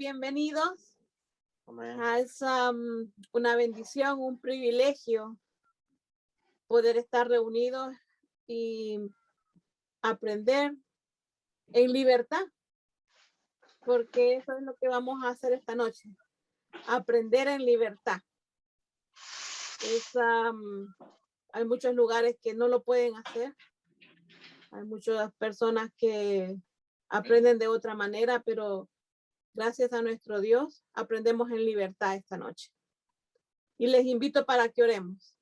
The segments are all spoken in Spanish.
bienvenidos. Es una bendición, un privilegio poder estar reunidos y aprender en libertad, porque eso es lo que vamos a hacer esta noche, aprender en libertad. Hay muchos lugares que no lo pueden hacer, hay muchas personas que aprenden de otra manera, pero gracias a nuestro Dios, aprendemos en libertad esta noche. Y les invito para que oremos.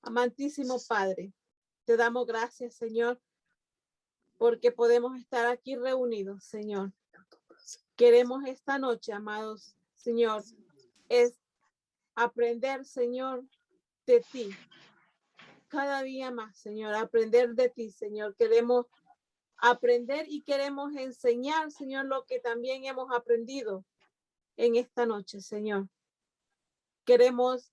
Amantísimo Padre, te damos gracias, Señor, porque podemos estar aquí reunidos, Señor. Queremos esta noche, amados, Señor, es aprender, Señor, de ti. Cada día más, Señor, aprender de ti, Señor. Queremos aprender y queremos enseñar, Señor, lo que también hemos aprendido en esta noche, Señor. Queremos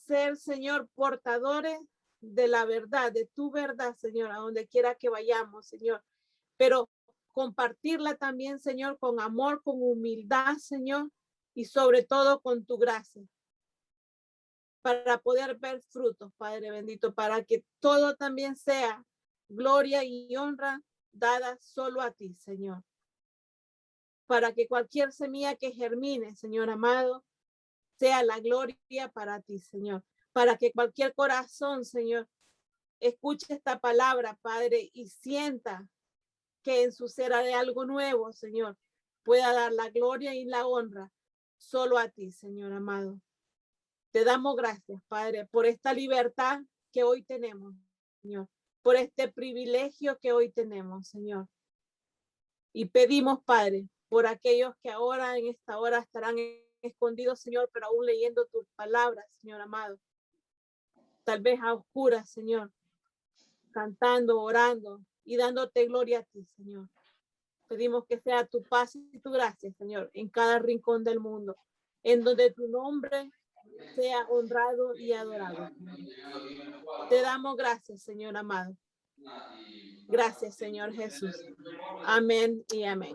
ser, Señor, portadores de la verdad, de tu verdad, Señor, a donde quiera que vayamos, Señor. Pero compartirla también, Señor, con amor, con humildad, Señor, y sobre todo con tu gracia, para poder ver frutos, Padre bendito, para que todo también sea gloria y honra dada solo a ti, Señor. Para que cualquier semilla que germine, Señor amado, sea la gloria para ti, Señor. Para que cualquier corazón, Señor, escuche esta palabra, Padre, y sienta que en su ser hay algo nuevo, Señor, pueda dar la gloria y la honra solo a ti, Señor amado. Te damos gracias, Padre, por esta libertad que hoy tenemos, Señor, por este privilegio que hoy tenemos, Señor. Y pedimos, Padre, por aquellos que ahora en esta hora estarán escondidos, Señor, pero aún leyendo tus palabras, Señor amado. Tal vez a oscuras, Señor, cantando, orando y dándote gloria a ti, Señor. Pedimos que sea tu paz y tu gracia, Señor, en cada rincón del mundo, en donde tu nombre sea honrado y adorado. Te damos gracias, Señor amado. Gracias, Señor Jesús. Amén y amén.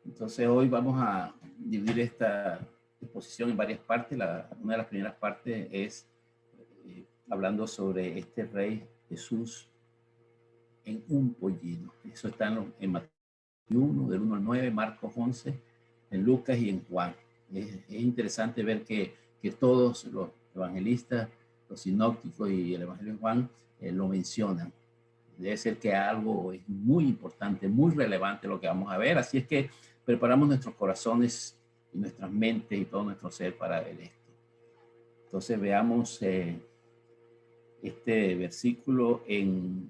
Entonces hoy vamos a dividir esta exposición en varias partes. Una de las primeras partes es hablando sobre este Rey Jesús en un pollino. Eso está en Mateo 1, del 1 al 9, Marcos 11, en Lucas y en Juan. Es interesante ver que todos los evangelistas, los sinópticos y el Evangelio de Juan lo mencionan. Debe ser que algo es muy importante, muy relevante lo que vamos a ver. Así es que preparamos nuestros corazones y nuestras mentes y todo nuestro ser para ver esto. Entonces veamos este versículo en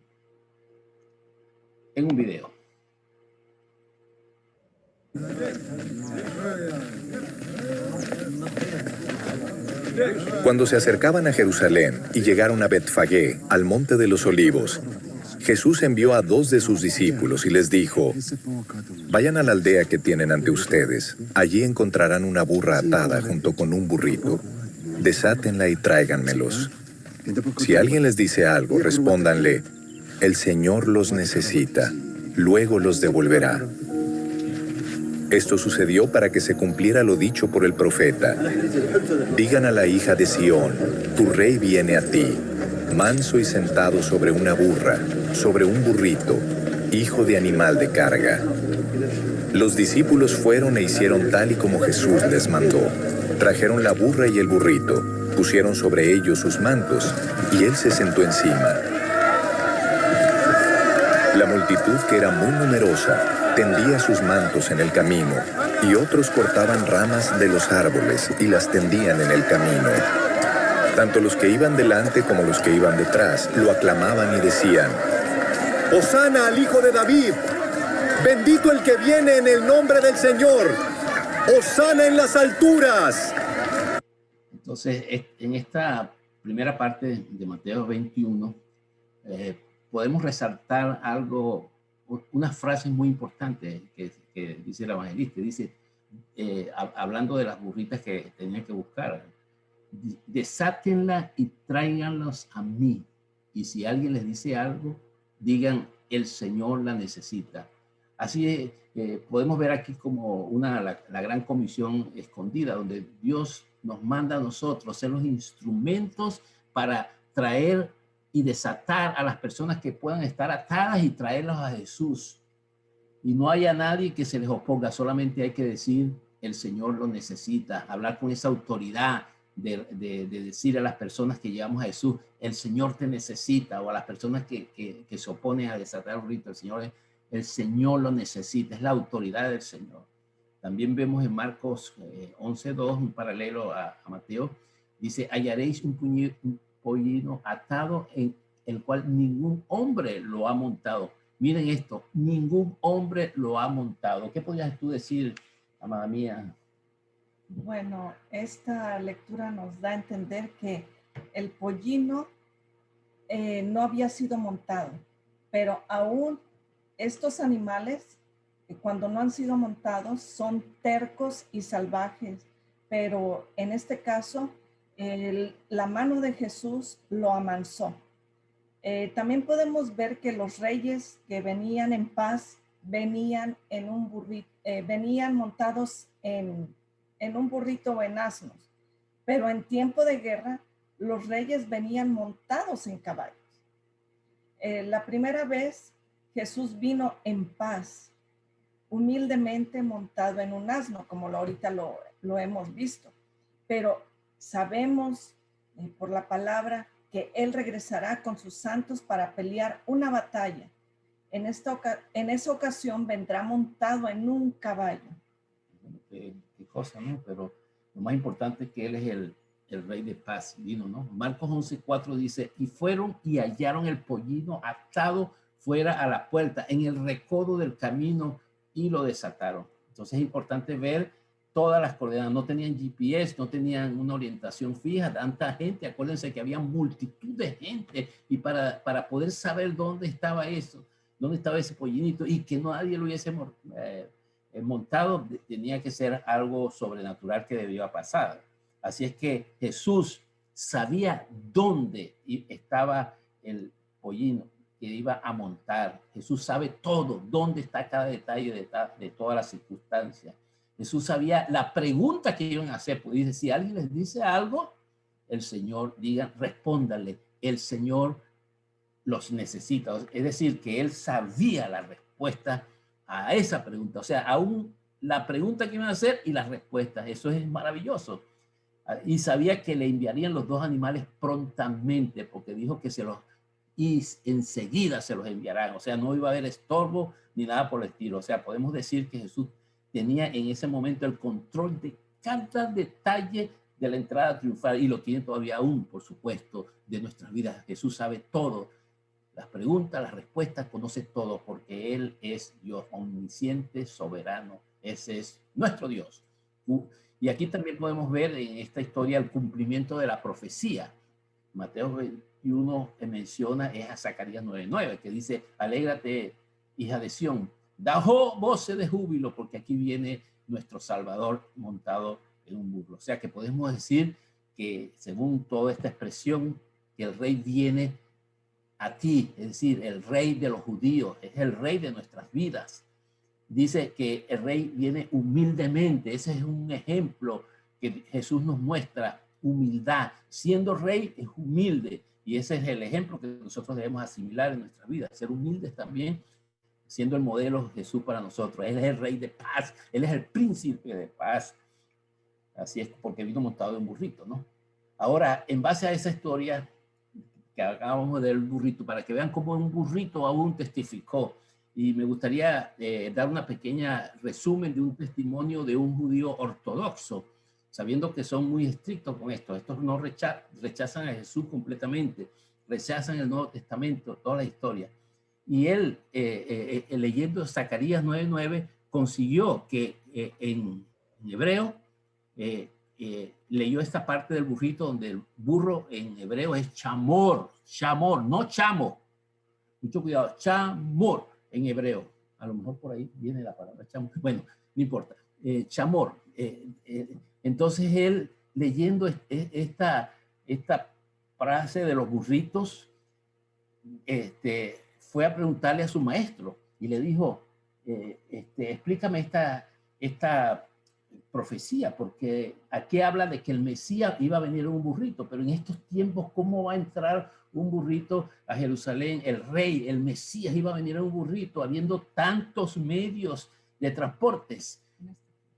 un video. Cuando se acercaban a Jerusalén y llegaron a Betfagé, al monte de los Olivos, Jesús envió a 2 de sus discípulos y les dijo: vayan a la aldea que tienen ante ustedes. Allí encontrarán una burra atada junto con un burrito. Desátenla y tráiganmelos. Si alguien les dice algo, respóndanle: el Señor los necesita, luego los devolverá. Esto sucedió para que se cumpliera lo dicho por el profeta: digan a la hija de Sión, tu rey viene a ti, manso y sentado sobre una burra, sobre un burrito, hijo de animal de carga. Los discípulos fueron e hicieron tal y como Jesús les mandó. Trajeron la burra y el burrito, pusieron sobre ellos sus mantos, y él se sentó encima. La multitud, que era muy numerosa, tendía sus mantos en el camino, y otros cortaban ramas de los árboles y las tendían en el camino. Tanto los que iban delante como los que iban detrás lo aclamaban y decían: ¡Hosana al Hijo de David! ¡Bendito el que viene en el nombre del Señor! ¡Hosana en las alturas! Entonces, en esta primera parte de Mateo 21, podemos resaltar algo, una frase muy importante que dice el evangelista. Dice, hablando de las burritas que tenían que buscar: desátenla y tráiganlos a mí. Y si alguien les dice algo, digan: el Señor la necesita. Así podemos ver aquí como la gran comisión escondida, donde Dios nos manda a nosotros ser los instrumentos para traer y desatar a las personas que puedan estar atadas y traerlas a Jesús. Y no haya nadie que se les oponga, solamente hay que decir, el Señor lo necesita, hablar con esa autoridad de decir a las personas que llevamos a Jesús, el Señor te necesita, o a las personas que se oponen a desatar el rito, el Señor lo necesita, es la autoridad del Señor. También vemos en Marcos 11:2, un paralelo a Mateo, dice, hallaréis un pollino atado en el cual ningún hombre lo ha montado. Miren esto, ningún hombre lo ha montado. ¿Qué podrías tú decir, amada mía? Bueno, esta lectura nos da a entender que el pollino no había sido montado, pero aún estos animales, cuando no han sido montados, son tercos y salvajes, pero en este caso, la mano de Jesús lo amansó. También podemos ver que los reyes que venían en paz venían en un burrito, venían montados en un burrito o en asnos, pero en tiempo de guerra los reyes venían montados en caballos. La primera vez Jesús vino en paz, humildemente montado en un asno, como ahorita lo hemos visto, pero sabemos por la palabra que Él regresará con sus santos para pelear una batalla. En esa ocasión vendrá montado en un caballo. Qué cosa, ¿no? Pero lo más importante es que Él es el Rey de paz vino, ¿no? Marcos 11:4 dice, y fueron y hallaron el pollino atado fuera a la puerta, en el recodo del camino, y lo desataron. Entonces es importante ver todas las coordenadas. No tenían GPS, no tenían una orientación fija, tanta gente. Acuérdense que había multitud de gente, y para poder saber dónde estaba eso, dónde estaba ese pollinito, y que nadie lo hubiese montado, tenía que ser algo sobrenatural que debía pasar. Así es que Jesús sabía dónde estaba el pollino que iba a montar. Jesús sabe todo, dónde está cada detalle de todas las circunstancias. Jesús sabía la pregunta que iban a hacer. Pues dice, si alguien les dice algo, el Señor diga, respóndale, el Señor los necesita. Es decir, que Él sabía la respuesta a esa pregunta. O sea, aún la pregunta que iban a hacer y las respuestas. Eso es maravilloso. Y sabía que le enviarían los dos animales prontamente, porque dijo que y enseguida se los enviarán. O sea, no iba a haber estorbo ni nada por el estilo. O sea, podemos decir que Jesús tenía en ese momento el control de cada detalle de la entrada triunfal, y lo tiene todavía aún, por supuesto, de nuestras vidas. Jesús sabe todo, las preguntas, las respuestas, conoce todo, porque Él es Dios omnisciente, soberano. Ese es nuestro Dios. Y aquí también podemos ver en esta historia el cumplimiento de la profecía. Mateo 21 que menciona es a Zacarías 9:9, que dice, alégrate, hija de Sión, da voces de júbilo, porque aquí viene nuestro Salvador montado en un burro. O sea que podemos decir que, según toda esta expresión, que el rey viene a ti, es decir, el rey de los judíos, es el rey de nuestras vidas. Dice que el rey viene humildemente. Ese es un ejemplo que Jesús nos muestra, humildad. Siendo rey es humilde, y ese es el ejemplo que nosotros debemos asimilar en nuestras vidas, ser humildes también, siendo el modelo de Jesús para nosotros. Él es el rey de paz, Él es el príncipe de paz. Así es, porque vino montado en un burrito, ¿no? Ahora, en base a esa historia que acabamos del burrito, para que vean cómo un burrito aún testificó, y me gustaría dar una pequeña resumen de un testimonio de un judío ortodoxo, sabiendo que son muy estrictos con esto. Estos no rechazan a Jesús completamente, rechazan el Nuevo Testamento, toda la historia. Y él, leyendo Zacarías 9:9, consiguió que en hebreo leyó esta parte del burrito, donde el burro en hebreo es chamor, no chamo. Mucho cuidado, chamor en hebreo. A lo mejor por ahí viene la palabra chamor. Bueno, no importa. Chamor. Entonces él, leyendo esta frase de los burritos, fue a preguntarle a su maestro y le dijo, explícame esta profecía, porque aquí habla de que el Mesías iba a venir en un burrito, pero en estos tiempos, ¿cómo va a entrar un burrito a Jerusalén? El rey, el Mesías iba a venir en un burrito, habiendo tantos medios de transportes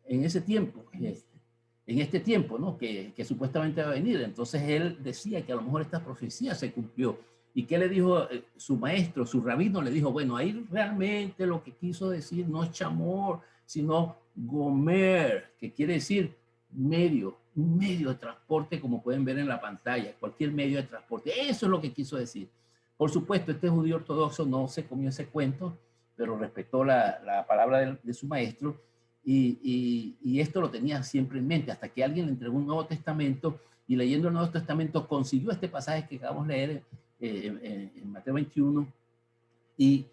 en ese tiempo, en este tiempo, ¿no? Que supuestamente va a venir. Entonces él decía que a lo mejor esta profecía se cumplió. ¿Y qué le dijo su maestro, su rabino? Le dijo, bueno, ahí realmente lo que quiso decir no es chamor, sino gomer, que quiere decir medio, un medio de transporte, como pueden ver en la pantalla, cualquier medio de transporte. Eso es lo que quiso decir. Por supuesto, este judío ortodoxo no se comió ese cuento, pero respetó la palabra de su maestro, y esto lo tenía siempre en mente, hasta que alguien le entregó un Nuevo Testamento, y leyendo el Nuevo Testamento consiguió este pasaje que acabamos de leer en Mateo 21, y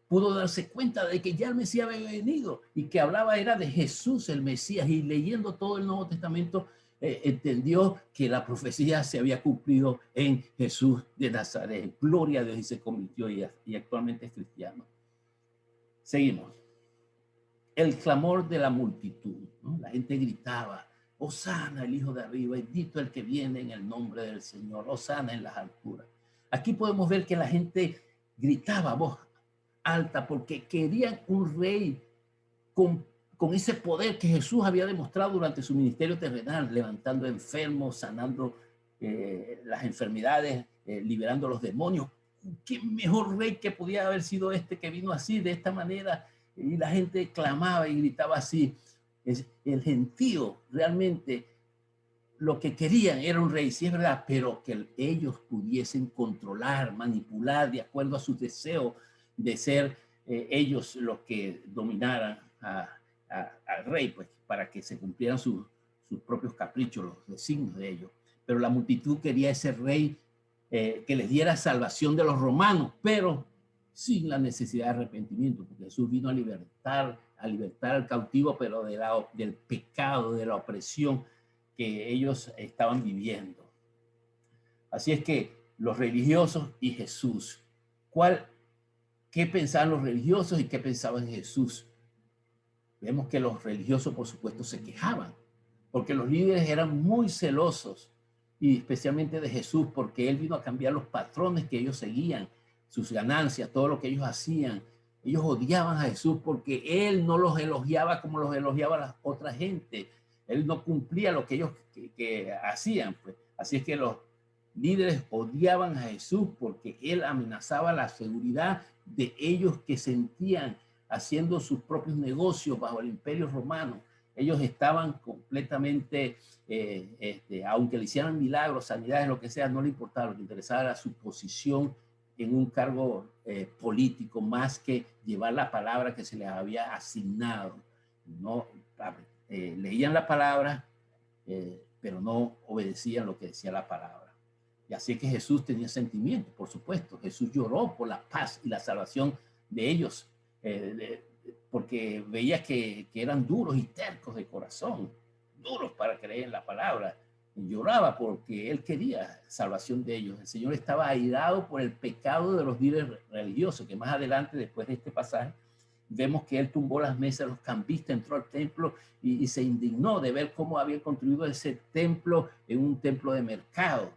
pudo darse cuenta de que ya el Mesías había venido y que hablaba era de Jesús el Mesías, y leyendo todo el Nuevo Testamento entendió que la profecía se había cumplido en Jesús de Nazaret. Gloria a Dios, y se convirtió y actualmente es cristiano. Seguimos. El clamor de la multitud, ¿no? La gente gritaba, Hosana el Hijo de arriba, bendito el que viene en el nombre del Señor, Hosana en las alturas. Aquí podemos ver que la gente gritaba a voz alta porque querían un rey con ese poder que Jesús había demostrado durante su ministerio terrenal, levantando enfermos, sanando las enfermedades, liberando a los demonios. ¿Qué mejor rey que podía haber sido este que vino así, de esta manera? Y la gente clamaba y gritaba así. El gentío realmente lo que querían era un rey, sí es verdad, pero que ellos pudiesen controlar, manipular de acuerdo a sus deseos de ser ellos los que dominaran al rey, pues para que se cumplieran sus propios caprichos, los designios de ellos. Pero la multitud quería ese rey que les diera salvación de los romanos, pero sin la necesidad de arrepentimiento, porque Jesús vino a libertar al cautivo, pero del pecado, de la opresión que ellos estaban viviendo. Así es que los religiosos y Jesús, ¿qué pensaban los religiosos y qué pensaban Jesús? Vemos que los religiosos, por supuesto, se quejaban, porque los líderes eran muy celosos, y especialmente de Jesús, porque él vino a cambiar los patrones que ellos seguían, sus ganancias, todo lo que ellos hacían. Ellos odiaban a Jesús porque él no los elogiaba como los elogiaba la otra gente. Él no cumplía lo que ellos que hacían, pues. Así es que los líderes odiaban a Jesús porque él amenazaba la seguridad de ellos que sentían haciendo sus propios negocios bajo el imperio romano. Ellos estaban completamente, aunque le hicieran milagros, sanidades, lo que sea, no le importaba. Lo que interesaba era su posición en un cargo político, más que llevar la palabra que se les había asignado. No, leían la palabra, pero no obedecían lo que decía la palabra. Y así que Jesús tenía sentimientos, por supuesto. Jesús lloró por la paz y la salvación de ellos, porque veía que eran duros y tercos de corazón, duros para creer en la palabra. Y lloraba porque él quería salvación de ellos. El Señor estaba airado por el pecado de los líderes religiosos, que más adelante, después de este pasaje, vemos que él tumbó las mesas de los cambistas, entró al templo y se indignó de ver cómo había construido ese templo en un templo de mercado.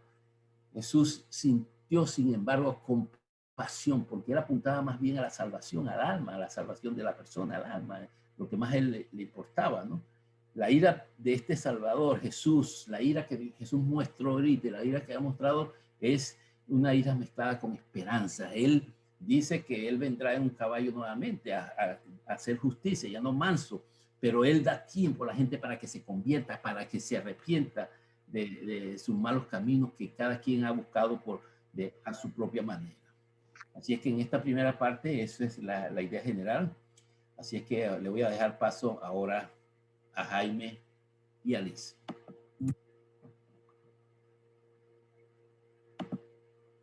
Jesús sintió, sin embargo, compasión, porque él apuntaba más bien a la salvación, al alma, a la salvación de la persona, al alma, lo que más a él le importaba, ¿no? La ira de este Salvador, Jesús, la ira que Jesús mostró ahorita, la ira que ha mostrado es una ira mezclada con esperanza. Él dice que él vendrá en un caballo nuevamente a hacer justicia, ya no manso, pero él da tiempo a la gente para que se convierta, para que se arrepienta de sus malos caminos que cada quien ha buscado a su propia manera. Así es que en esta primera parte, esa es la idea general. Así es que le voy a dejar paso ahora a Jaime y a Liz.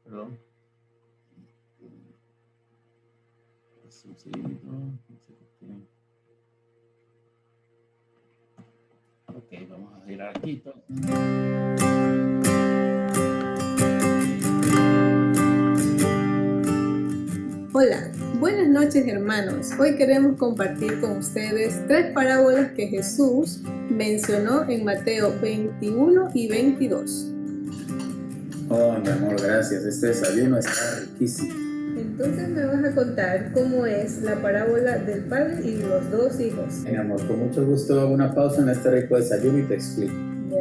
Perdón. Un segundito. Ok, vamos a girar aquí. Hola, Buenas noches, hermanos. Hoy queremos compartir con ustedes 3 parábolas que Jesús mencionó en Mateo 21 y 22. Oh, mi amor, gracias. Este desayuno está riquísimo. Entonces me vas a contar cómo es la parábola del padre y los 2 hijos. Mi amor, con mucho gusto hago una pausa en este rico desayuno y te explico.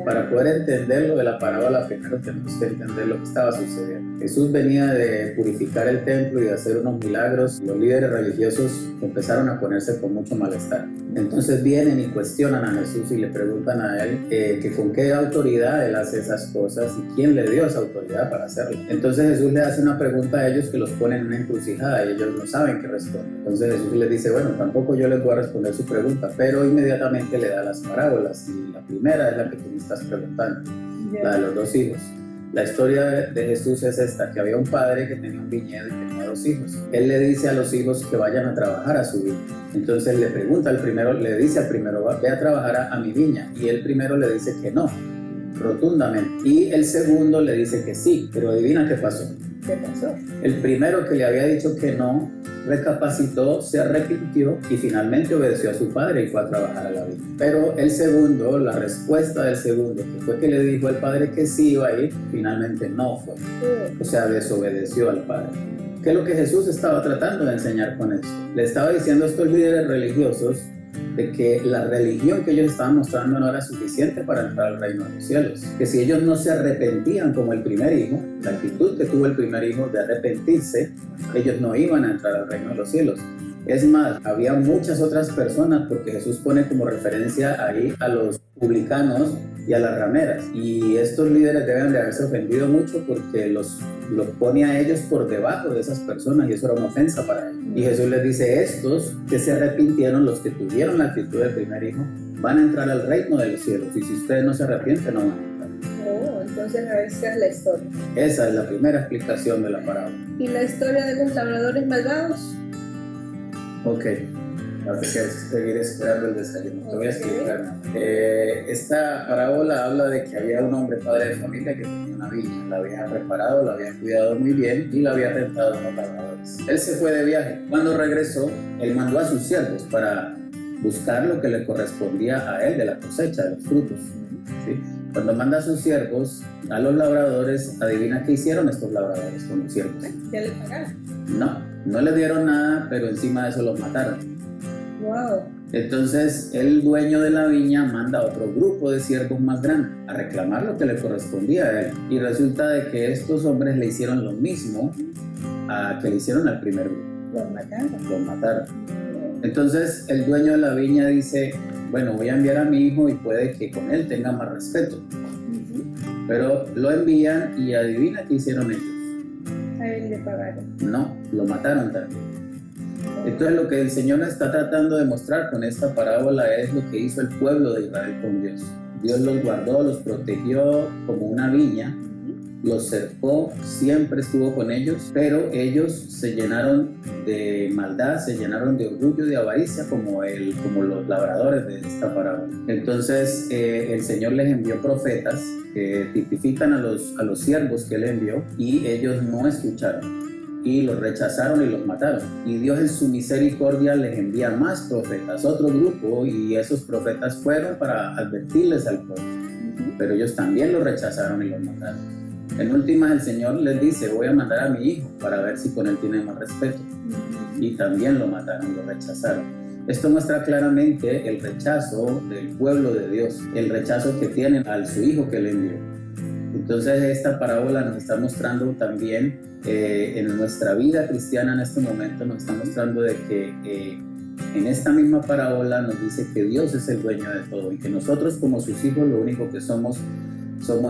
Para poder entender lo de la parábola, primero tenemos que entender lo que estaba sucediendo. Jesús venía de purificar el templo y de hacer unos milagros. Los líderes religiosos empezaron a ponerse con mucho malestar. Entonces vienen y cuestionan a Jesús y le preguntan a él que con qué autoridad él hace esas cosas y quién le dio esa autoridad para hacerlo. Entonces Jesús le hace una pregunta a ellos que los pone en una encrucijada y ellos no saben qué responder. Entonces Jesús les dice, bueno, tampoco yo les voy a responder su pregunta, pero inmediatamente le da las parábolas. Y la primera es la que tú me estás preguntando, la de los 2 hijos. La historia de Jesús es esta, que había un padre que tenía un viñedo y tenía 2 hijos. Él le dice a los hijos que vayan a trabajar a su viña. Entonces le pregunta al primero, le dice al primero, ve a trabajar a mi viña. Y el primero le dice que no, rotundamente. Y el segundo le dice que sí, pero adivina qué pasó. ¿Qué pasó? El primero que le había dicho que no, recapacitó, se arrepintió y finalmente obedeció a su padre y fue a trabajar a la viña. Pero el segundo, la respuesta del segundo, que fue que le dijo al padre que sí iba a ir, finalmente no fue. O sea, desobedeció al padre. ¿Qué es lo que Jesús estaba tratando de enseñar con esto? Le estaba diciendo a estos líderes religiosos de que la religión que ellos estaban mostrando no era suficiente para entrar al reino de los cielos. Que si ellos no se arrepentían como el primer hijo, la actitud que tuvo el primer hijo de arrepentirse, ellos no iban a entrar al reino de los cielos. Es más, había muchas otras personas, porque Jesús pone como referencia ahí a los publicanos y a las rameras. Y estos líderes deben de haberse ofendido mucho porque los pone a ellos por debajo de esas personas y eso era una ofensa para ellos. Y Jesús les dice, estos que se arrepintieron, los que tuvieron la actitud del primer hijo, van a entrar al reino de los cielos. Y si ustedes no se arrepienten, no van a entrar. Oh, entonces esa es la historia. Esa es la primera explicación de la parábola. ¿Y la historia de los labradores malvados? Ok, vas a seguir esperando el desayuno. Te voy a explicar. Esta parábola habla de que había un hombre padre de familia que tenía una viña. La había preparado, la había cuidado muy bien y la había rentado a unos labradores. Él se fue de viaje. Cuando regresó, él mandó a sus siervos para buscar lo que le correspondía a él de la cosecha, de los frutos. ¿Sí? Cuando manda a sus siervos, a los labradores, adivina qué hicieron estos labradores con los siervos. ¿Ya le pagaron? No le dieron nada, pero encima de eso los mataron. Wow. Entonces el dueño de la viña manda a otro grupo de siervos más grande a reclamar lo que le correspondía a él. Y resulta de que estos hombres le hicieron lo mismo que le hicieron al primer grupo. Los mataron. Entonces el dueño de la viña dice, bueno, voy a enviar a mi hijo y puede que con él tenga más respeto. Pero lo envían y adivina qué hicieron ellos. A él le pagaron. No, lo mataron también. Entonces lo que el Señor está tratando de mostrar con esta parábola es lo que hizo el pueblo de Israel con Dios. Dios los guardó, los protegió como una viña, los cercó, siempre estuvo con ellos, pero ellos se llenaron de maldad, se llenaron de orgullo, de avaricia, como los labradores de esta parábola. Entonces el Señor les envió profetas que tipifican a los siervos que él envió y ellos no escucharon y los rechazaron y los mataron. Y Dios en su misericordia les envía más profetas, otro grupo, y esos profetas fueron para advertirles al pueblo. Pero ellos también los rechazaron y los mataron. En últimas el Señor les dice, voy a mandar a mi hijo para ver si con él tiene más respeto. Y también lo mataron, lo rechazaron. Esto muestra claramente el rechazo del pueblo de Dios, el rechazo que tienen al su hijo que le envió. Entonces esta parábola nos está mostrando también en nuestra vida cristiana en este momento, nos está mostrando de que en esta misma parábola nos dice que Dios es el dueño de todo y que nosotros como sus hijos lo único que somos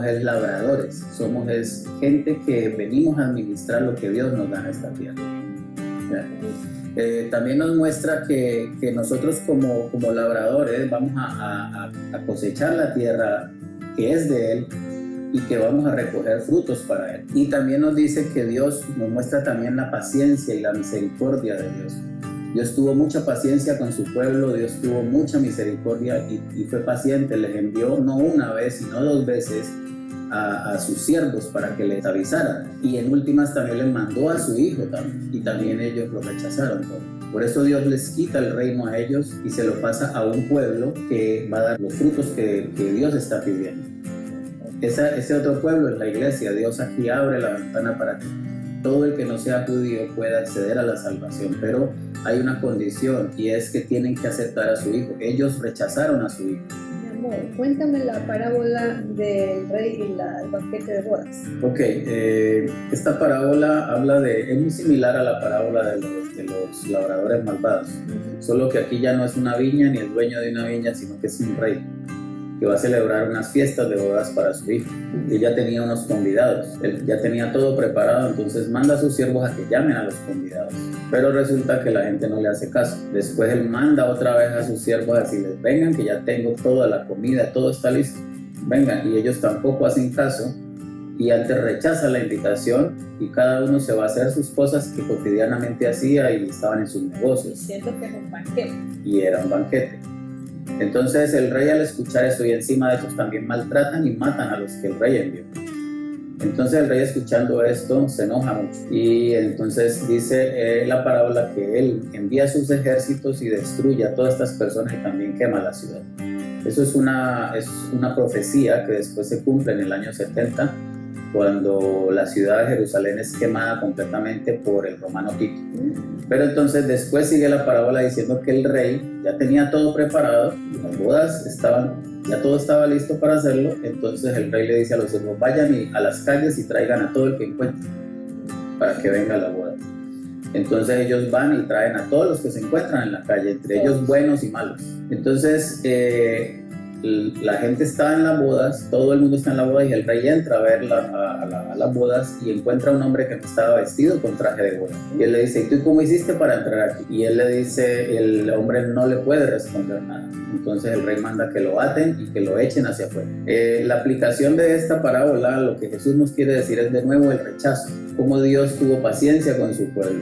es labradores, somos gente que venimos a administrar lo que Dios nos da en esta tierra. También nos muestra que nosotros como labradores vamos a cosechar la tierra que es de Él y que vamos a recoger frutos para Él. Y también nos dice que Dios nos muestra también la paciencia y la misericordia de Dios. Dios tuvo mucha paciencia con su pueblo, Dios tuvo mucha misericordia y fue paciente, les envió no una vez, sino 2 veces a sus siervos para que les avisaran. Y en últimas también les mandó a su hijo también, y también ellos lo rechazaron todo. Por eso Dios les quita el reino a ellos y se lo pasa a un pueblo que va a dar los frutos que Dios está pidiendo. Ese otro pueblo es la iglesia. Dios aquí abre la ventana para que todo el que no sea judío pueda acceder a la salvación, pero hay una condición, y es que tienen que aceptar a su hijo. Ellos rechazaron a su hijo. Mi amor, cuéntame la parábola del rey y el banquete de bodas. Ok, esta parábola es muy similar a la parábola de los labradores malvados, solo que aquí ya no es una viña ni el dueño de una viña, sino que es un rey que va a celebrar unas fiestas de bodas para su hijo. Él ya tenía unos convidados, él ya tenía todo preparado, entonces manda a sus siervos a que llamen a los convidados, pero resulta que la gente no le hace caso. Después él manda otra vez a sus siervos a decirles: vengan, que ya tengo toda la comida, todo está listo, vengan, y ellos tampoco hacen caso, y antes rechazan la invitación, y cada uno se va a hacer sus cosas que cotidianamente hacía y estaban en sus negocios. Siento que es un banquete. Y era un banquete. Entonces el rey, al escuchar eso, y encima de ellos también maltratan y matan a los que el rey envió. Entonces el rey, escuchando esto, se enoja mucho, y entonces dice la parábola que él envía sus ejércitos y destruye a todas estas personas y también quema la ciudad. Eso es una profecía que después se cumple en el año 70, cuando la ciudad de Jerusalén es quemada completamente por el romano Tito. Pero entonces después sigue la parábola diciendo que el rey ya tenía todo preparado, las bodas ya todo estaba listo para hacerlo. Entonces el rey le dice a los siervos: vayan a las calles y traigan a todo el que encuentren para que venga la boda. Entonces ellos van y traen a todos los que se encuentran en la calle, entre ellos buenos y malos. Entonces la gente está en las bodas, todo el mundo está en la boda, y el rey entra a ver a las bodas y encuentra a un hombre que no estaba vestido con traje de boda. Y él le dice: ¿y tú cómo hiciste para entrar aquí? Y él le dice, el hombre no le puede responder nada. Entonces el rey manda que lo aten y que lo echen hacia afuera. La aplicación de esta parábola, lo que Jesús nos quiere decir, es de nuevo el rechazo. Cómo Dios tuvo paciencia con su pueblo,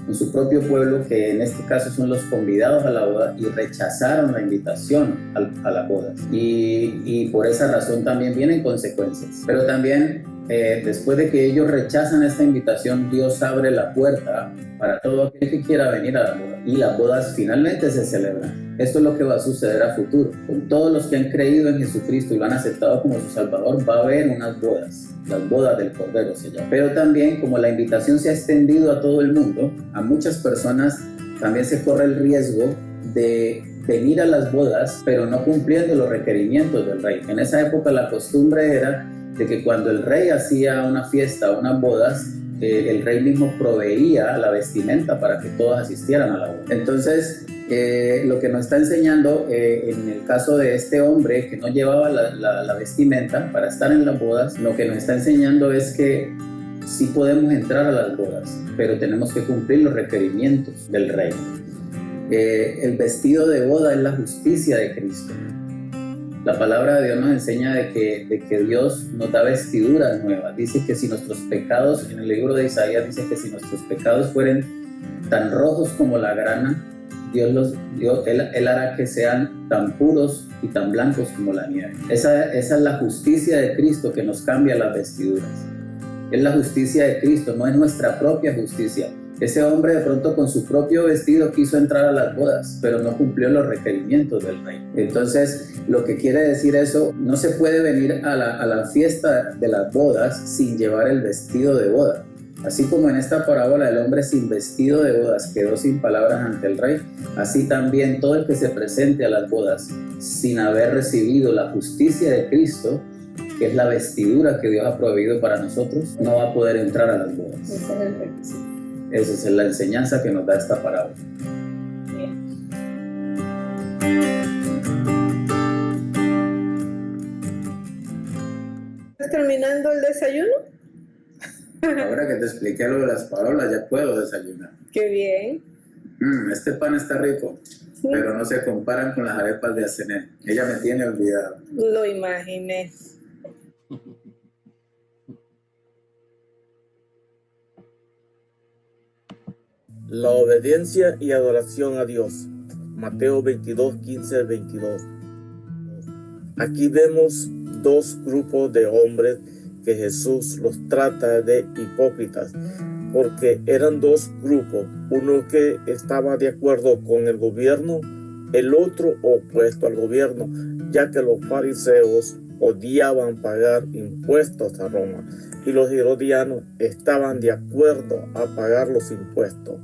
con su propio pueblo, que en este caso son los convidados a la boda, y rechazaron la invitación a la boda. Y por esa razón también vienen consecuencias. Pero también después de que ellos rechazan esta invitación, Dios abre la puerta para todo aquel que quiera venir a la boda, y las bodas finalmente se celebran. Esto es lo que va a suceder a futuro. Con todos los que han creído en Jesucristo y lo han aceptado como su Salvador, va a haber unas bodas, las bodas del Cordero se llama. Pero también, como la invitación se ha extendido a todo el mundo, a muchas personas también se corre el riesgo de venir a las bodas, pero no cumpliendo los requerimientos del rey. En esa época la costumbre era de que cuando el rey hacía una fiesta o unas bodas, el rey mismo proveía la vestimenta para que todos asistieran a la boda. Entonces, lo que nos está enseñando en el caso de este hombre que no llevaba la vestimenta para estar en las bodas, lo que nos está enseñando es que sí podemos entrar a las bodas, pero tenemos que cumplir los requerimientos del rey. El vestido de boda es la justicia de Cristo. La palabra de Dios nos enseña de que Dios nos da vestiduras nuevas. Dice que si nuestros pecados, en el libro de Isaías dice que si nuestros pecados fueren tan rojos como la grana, Él hará que sean tan puros y tan blancos como la nieve. Esa es la justicia de Cristo que nos cambia las vestiduras. Es la justicia de Cristo, no es nuestra propia justicia. Ese hombre de pronto con su propio vestido quiso entrar a las bodas, pero no cumplió los requerimientos del rey. Entonces, lo que quiere decir eso, no se puede venir a la fiesta de las bodas sin llevar el vestido de boda. Así como en esta parábola el hombre sin vestido de bodas quedó sin palabras ante el rey, así también todo el que se presente a las bodas sin haber recibido la justicia de Cristo, que es la vestidura que Dios ha proveído para nosotros, no va a poder entrar a las bodas. Ese es el requisito. Esa es la enseñanza que nos da esta parábola. Bien. ¿Estás terminando el desayuno? Ahora que te expliqué lo de las parábolas, ya puedo desayunar. Qué bien. Este pan está rico, pero no se comparan con las arepas de Asené. Ella me tiene olvidado. Lo imaginé. La obediencia y adoración a Dios. Mateo 22, 15 al 22. Aquí vemos dos grupos de hombres que Jesús los trata de hipócritas, porque eran dos grupos, uno que estaba de acuerdo con el gobierno, el otro opuesto al gobierno, ya que los fariseos odiaban pagar impuestos a Roma y los herodianos estaban de acuerdo a pagar los impuestos.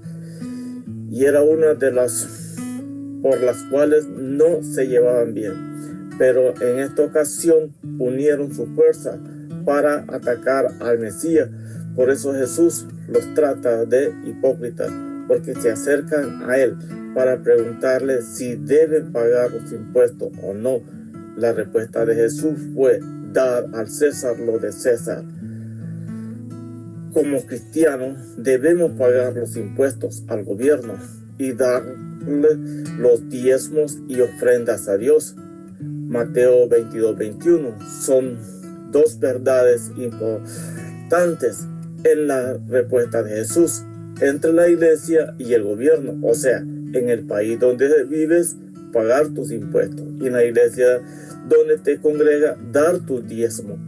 Y era una de las por las cuales no se llevaban bien. Pero en esta ocasión unieron su fuerza para atacar al Mesías. Por eso Jesús los trata de hipócritas, porque se acercan a él para preguntarle si deben pagar los impuestos o no. La respuesta de Jesús fue: dar al César lo de César. Como cristianos debemos pagar los impuestos al gobierno y darle los diezmos y ofrendas a Dios. Mateo 22-21 son dos verdades importantes en la respuesta de Jesús entre la iglesia y el gobierno. O sea, en el país donde vives, pagar tus impuestos, y en la iglesia donde te congrega, dar tu diezmo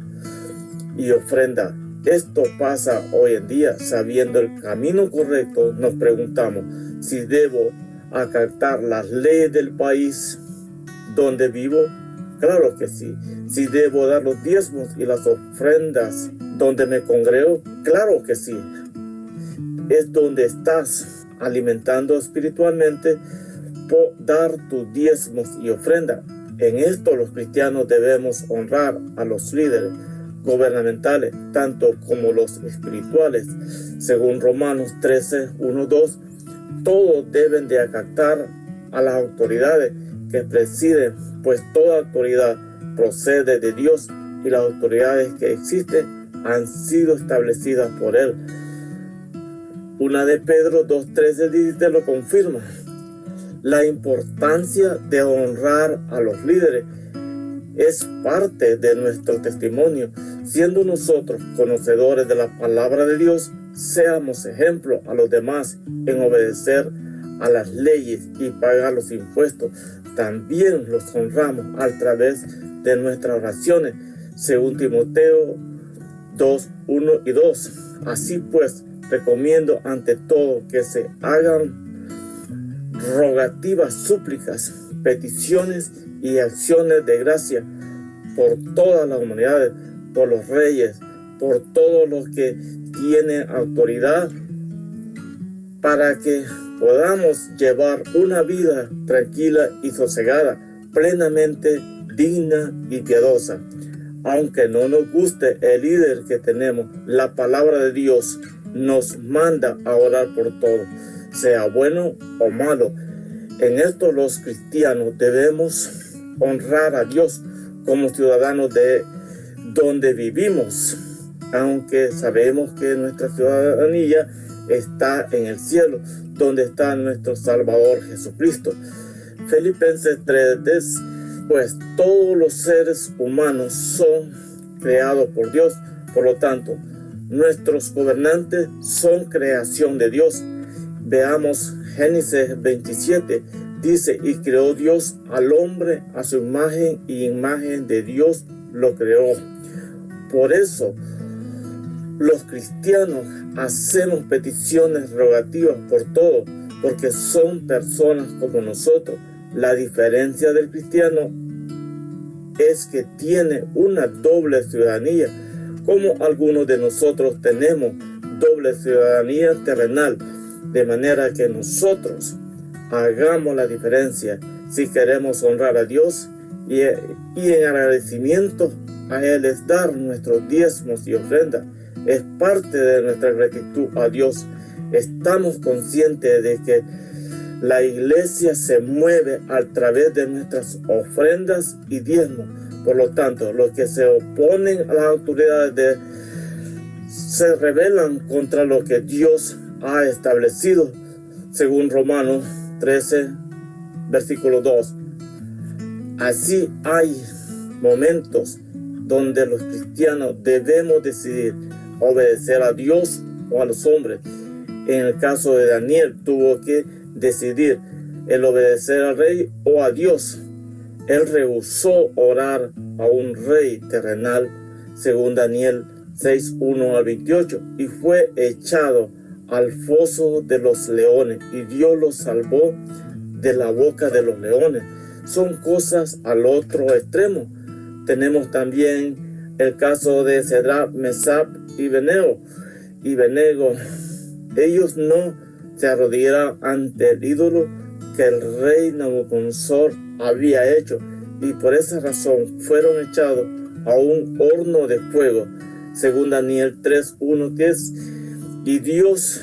y ofrenda. Esto pasa hoy en día. Sabiendo el camino correcto, nos preguntamos si debo acatar las leyes del país donde vivo. Claro que sí. Si debo dar los diezmos y las ofrendas donde me congrego. Claro que sí. Es donde estás alimentando espiritualmente por dar tus diezmos y ofrendas. En esto los cristianos debemos honrar a los líderes gubernamentales, tanto como los espirituales. Según Romanos 13:1-2, todos deben de acatar a las autoridades que presiden, pues toda autoridad procede de Dios y las autoridades que existen han sido establecidas por Él. Una de Pedro 2:13 lo confirma. La importancia de honrar a los líderes es parte de nuestro testimonio. Siendo nosotros conocedores de la palabra de Dios, seamos ejemplo a los demás en obedecer a las leyes y pagar los impuestos. También los honramos a través de nuestras oraciones, según Timoteo 2:1-2. Así pues, recomiendo ante todo que se hagan rogativas, súplicas, peticiones y acciones de gracia por todas las humanidades, por los reyes, por todos los que tienen autoridad, para que podamos llevar una vida tranquila y sosegada, plenamente digna y piadosa. Aunque no nos guste el líder que tenemos, la palabra de Dios nos manda a orar por todo, sea bueno o malo. En esto los cristianos debemos honrar a Dios como ciudadanos de donde vivimos, aunque sabemos que nuestra ciudadanía está en el cielo, donde está nuestro Salvador Jesucristo. Filipenses 3:10, pues todos los seres humanos son creados por Dios, por lo tanto, nuestros gobernantes son creación de Dios. Veamos Génesis 27, dice: y creó Dios al hombre a su imagen, y imagen de Dios lo creó. Por eso, los cristianos hacemos peticiones rogativas por todo, porque son personas como nosotros. La diferencia del cristiano es que tiene una doble ciudadanía, como algunos de nosotros tenemos doble ciudadanía terrenal, de manera que nosotros hagamos la diferencia si queremos honrar a Dios, y en agradecimiento a Él es dar nuestros diezmos y ofrendas. Es parte de nuestra gratitud a Dios. Estamos conscientes de que la iglesia se mueve a través de nuestras ofrendas y diezmos. Por lo tanto, los que se oponen a las autoridades se rebelan contra lo que Dios ha establecido, según Romanos 13, versículo 2. Así hay momentos donde los cristianos debemos decidir obedecer a Dios o a los hombres. En el caso de Daniel, tuvo que decidir el obedecer al rey o a Dios. Él rehusó orar a un rey terrenal, según Daniel 6:1 al 28, y fue echado al foso de los leones, y Dios lo salvó de la boca de los leones. Son cosas al otro extremo. Tenemos también el caso de Sadrach, Mesach y Abednego. Ellos no se arrodillaron ante el ídolo que el rey Nabucodonosor había hecho, y por esa razón fueron echados a un horno de fuego, según Daniel 3:1, que es, y Dios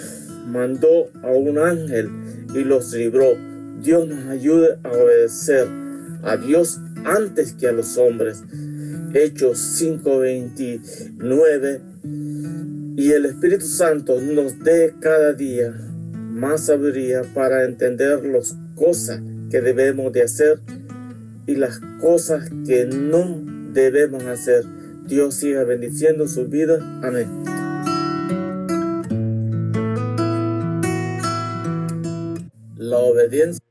mandó a un ángel y los libró. Dios nos ayude a obedecer a Dios antes que a los hombres. Hechos 5:29. Y el Espíritu Santo nos dé cada día más sabiduría para entender las cosas que debemos de hacer y las cosas que no debemos hacer. Dios siga bendiciendo su vida. Amén. La obediencia.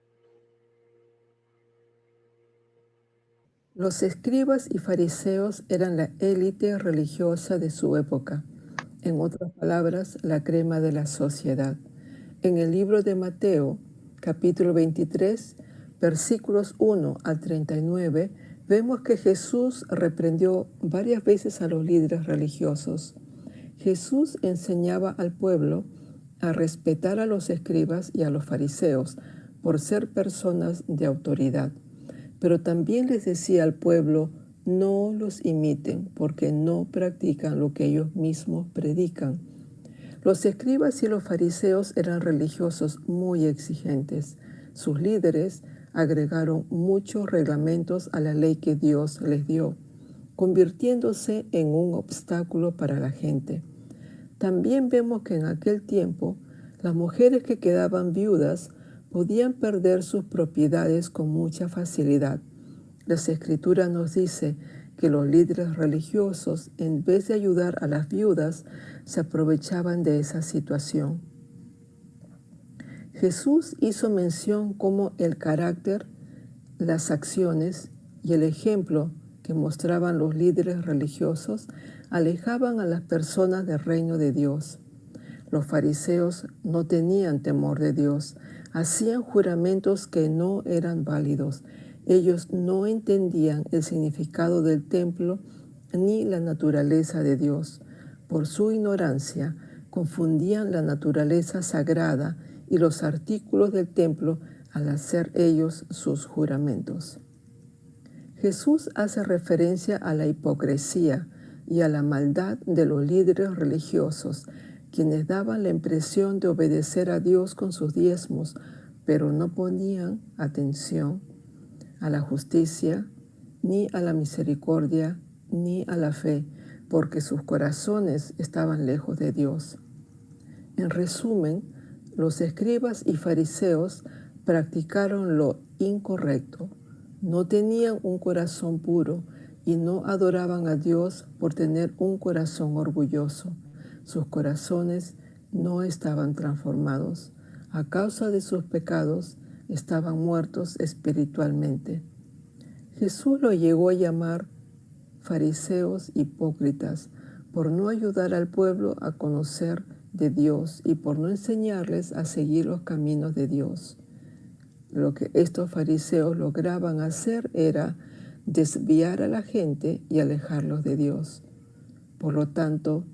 Los escribas y fariseos eran la élite religiosa de su época. En otras palabras, la crema de la sociedad. En el libro de Mateo, capítulo 23, versículos 1 al 39, vemos que Jesús reprendió varias veces a los líderes religiosos. Jesús enseñaba al pueblo a respetar a los escribas y a los fariseos por ser personas de autoridad. Pero también les decía al pueblo: no los imiten, porque no practican lo que ellos mismos predican. Los escribas y los fariseos eran religiosos muy exigentes. Sus líderes agregaron muchos reglamentos a la ley que Dios les dio, convirtiéndose en un obstáculo para la gente. También vemos que en aquel tiempo las mujeres que quedaban viudas podían perder sus propiedades con mucha facilidad. Las Escrituras nos dice que los líderes religiosos, en vez de ayudar a las viudas, se aprovechaban de esa situación. Jesús hizo mención cómo el carácter, las acciones y el ejemplo que mostraban los líderes religiosos alejaban a las personas del reino de Dios. Los fariseos no tenían temor de Dios, hacían juramentos que no eran válidos. Ellos no entendían el significado del templo ni la naturaleza de Dios. Por su ignorancia, confundían la naturaleza sagrada y los artículos del templo al hacer ellos sus juramentos. Jesús hace referencia a la hipocresía y a la maldad de los líderes religiosos, quienes daban la impresión de obedecer a Dios con sus diezmos, pero no ponían atención a la justicia, ni a la misericordia, ni a la fe, porque sus corazones estaban lejos de Dios. En resumen, los escribas y fariseos practicaron lo incorrecto, no tenían un corazón puro y no adoraban a Dios por tener un corazón orgulloso. Sus corazones no estaban transformados. A causa de sus pecados, estaban muertos espiritualmente. Jesús lo llegó a llamar fariseos hipócritas por no ayudar al pueblo a conocer de Dios y por no enseñarles a seguir los caminos de Dios. Lo que estos fariseos lograban hacer era desviar a la gente y alejarlos de Dios. Por lo tanto,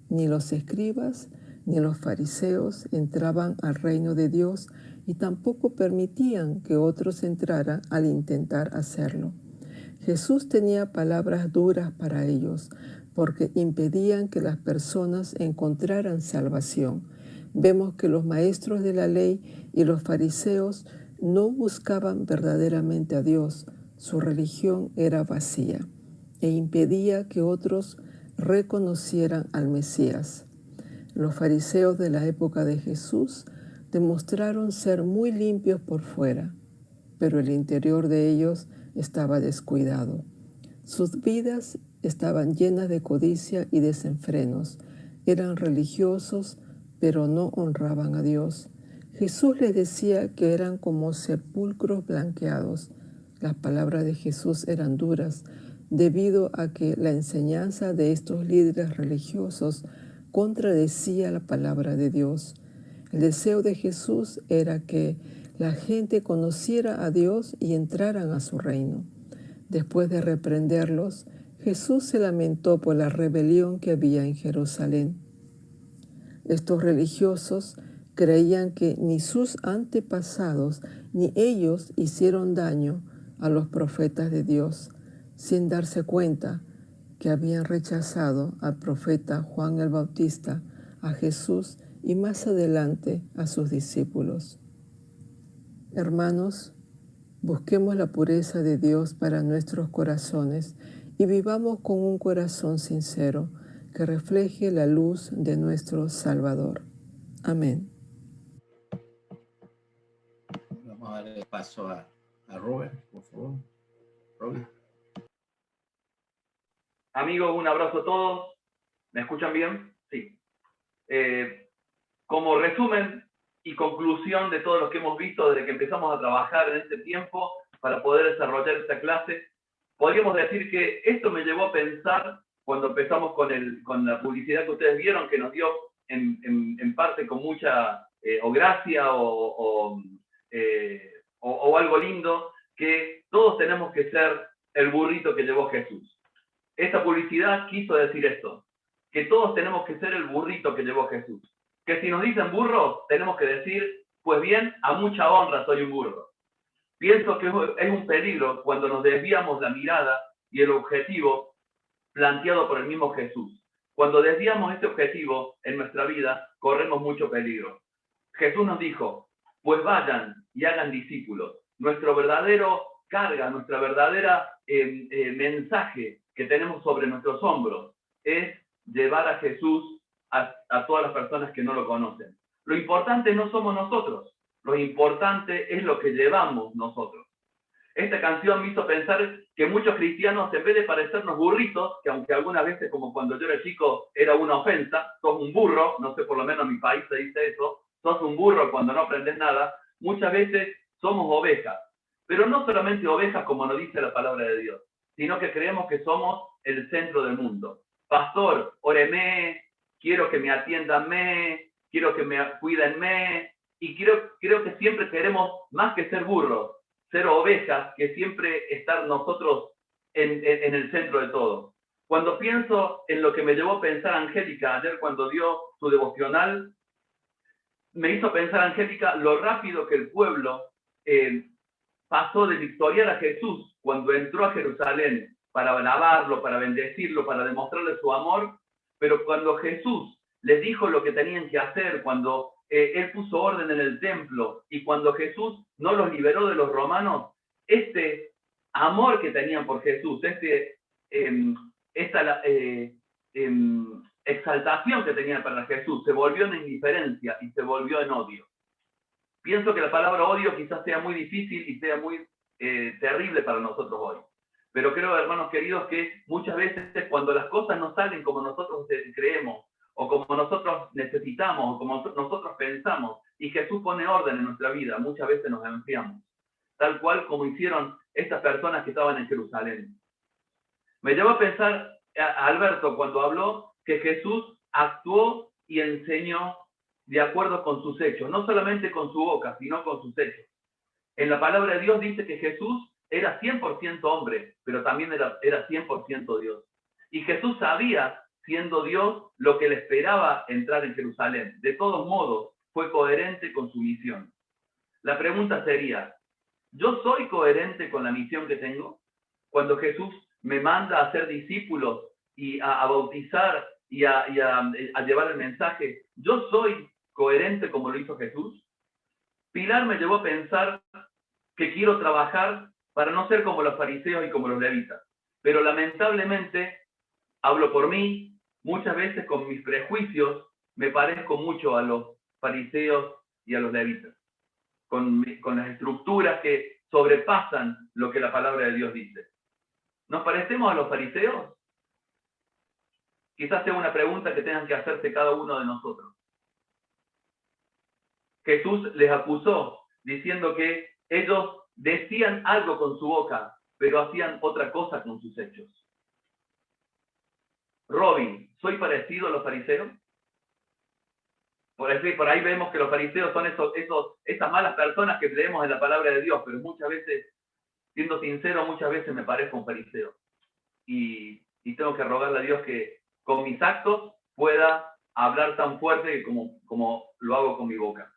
ni los escribas ni los fariseos entraban al reino de Dios y tampoco permitían que otros entraran al intentar hacerlo. Jesús tenía palabras duras para ellos porque impedían que las personas encontraran salvación. Vemos que los maestros de la ley y los fariseos no buscaban verdaderamente a Dios. Su religión era vacía e impedía que otros reconocieran al Mesías. Los fariseos de la época de Jesús demostraron ser muy limpios por fuera, pero el interior de ellos estaba descuidado. Sus vidas estaban llenas de codicia y desenfrenos. Eran religiosos, pero no honraban a Dios. Jesús les decía que eran como sepulcros blanqueados. Las palabras de Jesús eran duras debido a que la enseñanza de estos líderes religiosos contradecía la palabra de Dios. El deseo de Jesús era que la gente conociera a Dios y entraran a su reino. Después de reprenderlos, Jesús se lamentó por la rebelión que había en Jerusalén. Estos religiosos creían que ni sus antepasados ni ellos hicieron daño a los profetas de Dios, sin darse cuenta que habían rechazado al profeta Juan el Bautista, a Jesús y más adelante a sus discípulos. Hermanos, busquemos la pureza de Dios para nuestros corazones y vivamos con un corazón sincero que refleje la luz de nuestro Salvador. Amén. Vamos a darle paso a Robert, por favor. Robert. Amigos, un abrazo a todos. ¿Me escuchan bien? Sí. Como resumen y conclusión de todo lo que hemos visto desde que empezamos a trabajar en este tiempo para poder desarrollar esta clase, podríamos decir que esto me llevó a pensar cuando empezamos con la publicidad que ustedes vieron, que nos dio en parte con mucha gracia o algo lindo, que todos tenemos que ser el burrito que llevó Jesús. Esta publicidad quiso decir esto, que todos tenemos que ser el burrito que llevó Jesús. Que si nos dicen burros, tenemos que decir, pues bien, a mucha honra soy un burro. Pienso que es un peligro cuando nos desviamos la mirada y el objetivo planteado por el mismo Jesús. Cuando desviamos este objetivo en nuestra vida, corremos mucho peligro. Jesús nos dijo, pues vayan y hagan discípulos. Nuestro verdadero carga, nuestra verdadera mensaje que tenemos sobre nuestros hombros es llevar a Jesús a todas las personas que no lo conocen. Lo importante no somos nosotros, lo importante es lo que llevamos nosotros. Esta canción me hizo pensar que muchos cristianos, en vez de parecernos burritos, que aunque algunas veces, como cuando yo era chico, era una ofensa, sos un burro, no sé, por lo menos en mi país se dice eso, sos un burro cuando no aprendes nada, muchas veces somos ovejas. Pero no solamente ovejas como nos dice la palabra de Dios, sino que creemos que somos el centro del mundo. Pastor, óreme, quiero que me atiendan, quiero que me cuiden, y creo que siempre queremos, más que ser burros, ser ovejas, que siempre estar nosotros en el centro de todo. Cuando pienso en lo que me llevó a pensar Angélica ayer cuando dio su devocional, me hizo pensar Angélica lo rápido que el pueblo pasó de victoriar a Jesús cuando entró a Jerusalén para alabarlo, para bendecirlo, para demostrarle su amor, pero cuando Jesús les dijo lo que tenían que hacer, cuando Él puso orden en el templo y cuando Jesús no los liberó de los romanos, este amor que tenían por Jesús, esta exaltación que tenían para Jesús, se volvió en indiferencia y se volvió en odio. Pienso que la palabra odio quizás sea muy difícil y sea muy terrible para nosotros hoy. Pero creo, hermanos queridos, que muchas veces cuando las cosas no salen como nosotros creemos, o como nosotros necesitamos, o como nosotros pensamos, y Jesús pone orden en nuestra vida, muchas veces nos enfriamos. Tal cual como hicieron estas personas que estaban en Jerusalén. Me llevó a pensar a Alberto cuando habló que Jesús actuó y enseñó de acuerdo con sus hechos, no solamente con su boca, sino con sus hechos. En la palabra de Dios dice que Jesús era 100% hombre, pero también era 100% Dios. Y Jesús sabía, siendo Dios, lo que le esperaba entrar en Jerusalén. De todos modos, fue coherente con su misión. La pregunta sería, ¿yo soy coherente con la misión que tengo? Cuando Jesús me manda a ser discípulos y a bautizar y a llevar el mensaje, ¿yo soy coherente como lo hizo Jesús? Pilar me llevó a pensar que quiero trabajar para no ser como los fariseos y como los levitas. Pero lamentablemente, hablo por mí, muchas veces con mis prejuicios me parezco mucho a los fariseos y a los levitas, con las estructuras que sobrepasan lo que la palabra de Dios dice. ¿Nos parecemos a los fariseos? Quizás sea una pregunta que tengan que hacerse cada uno de nosotros. Jesús les acusó diciendo que ellos decían algo con su boca, pero hacían otra cosa con sus hechos. Robin, ¿soy parecido a los fariseos? Por ahí vemos que los fariseos son esas malas personas que leemos en la palabra de Dios, pero muchas veces, siendo sincero, muchas veces me parezco un fariseo. Y tengo que rogarle a Dios que con mis actos pueda hablar tan fuerte como lo hago con mi boca.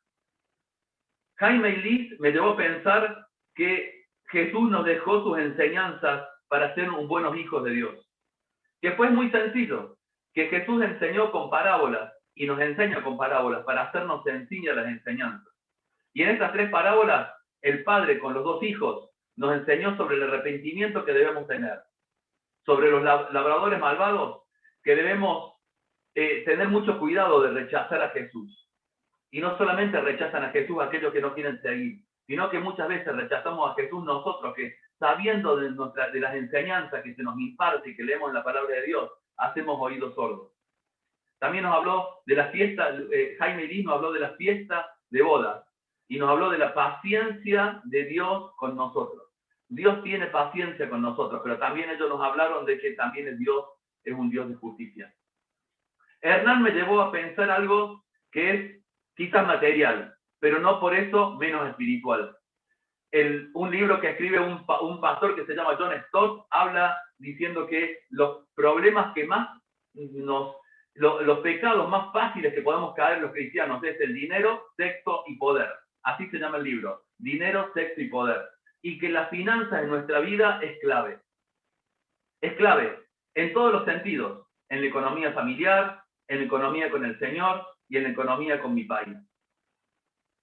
Jaime y Liz me llevó a pensar que Jesús nos dejó sus enseñanzas para ser buenos hijos de Dios. Que fue muy sencillo, que Jesús enseñó con parábolas y nos enseña con parábolas para hacernos sencillas las enseñanzas. Y en estas 3 parábolas, el padre con los 2 hijos nos enseñó sobre el arrepentimiento que debemos tener, sobre los labradores malvados, que debemos tener mucho cuidado de rechazar a Jesús. Y no solamente rechazan a Jesús aquellos que no quieren seguir, sino que muchas veces rechazamos a Jesús nosotros, que sabiendo de las enseñanzas que se nos imparte y que leemos en la palabra de Dios, hacemos oídos sordos. También nos habló de la fiesta, Jaime Liz nos habló de la fiesta de bodas, y nos habló de la paciencia de Dios con nosotros. Dios tiene paciencia con nosotros, pero también ellos nos hablaron de que también Dios es un Dios de justicia. Hernán me llevó a pensar algo que es quizás material, pero no por eso menos espiritual. Un libro que escribe un pastor que se llama John Stott habla diciendo que los problemas que más los pecados más fáciles que podemos caer los cristianos es el dinero, sexo y poder. Así se llama el libro, dinero, sexo y poder. Y que las finanzas en nuestra vida es clave. Es clave en todos los sentidos, en la economía familiar, en la economía con el Señor y en la economía con mi país.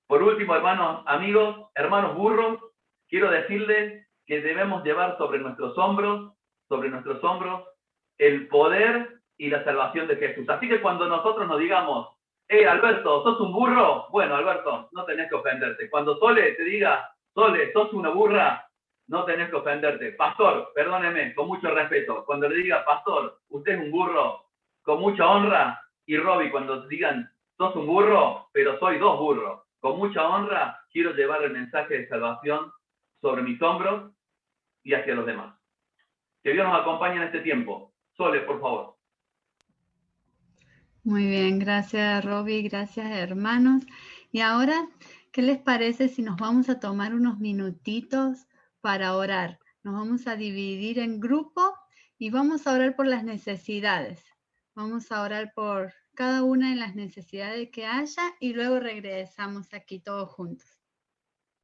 Por último, hermanos burros, quiero decirles que debemos llevar sobre nuestros hombros, el poder y la salvación de Jesús. Así que cuando nosotros nos digamos, Alberto, ¿sos un burro? Bueno, Alberto, no tenés que ofenderte. Cuando Sole te diga, Sole, ¿sos una burra? No tenés que ofenderte. Pastor, perdóneme, con mucho respeto. Cuando le diga, pastor, usted es un burro, con mucha honra. Y Roby, cuando digan, sos un burro, pero soy 2 burros. Con mucha honra, quiero llevar el mensaje de salvación sobre mis hombros y hacia los demás. Que Dios nos acompañe en este tiempo. Sole, por favor. Muy bien, gracias Roby, gracias hermanos. Y ahora, ¿qué les parece si nos vamos a tomar unos minutitos para orar? Nos vamos a dividir en grupo y vamos a orar por las necesidades. Vamos a orar por cada una de las necesidades que haya y luego regresamos aquí todos juntos.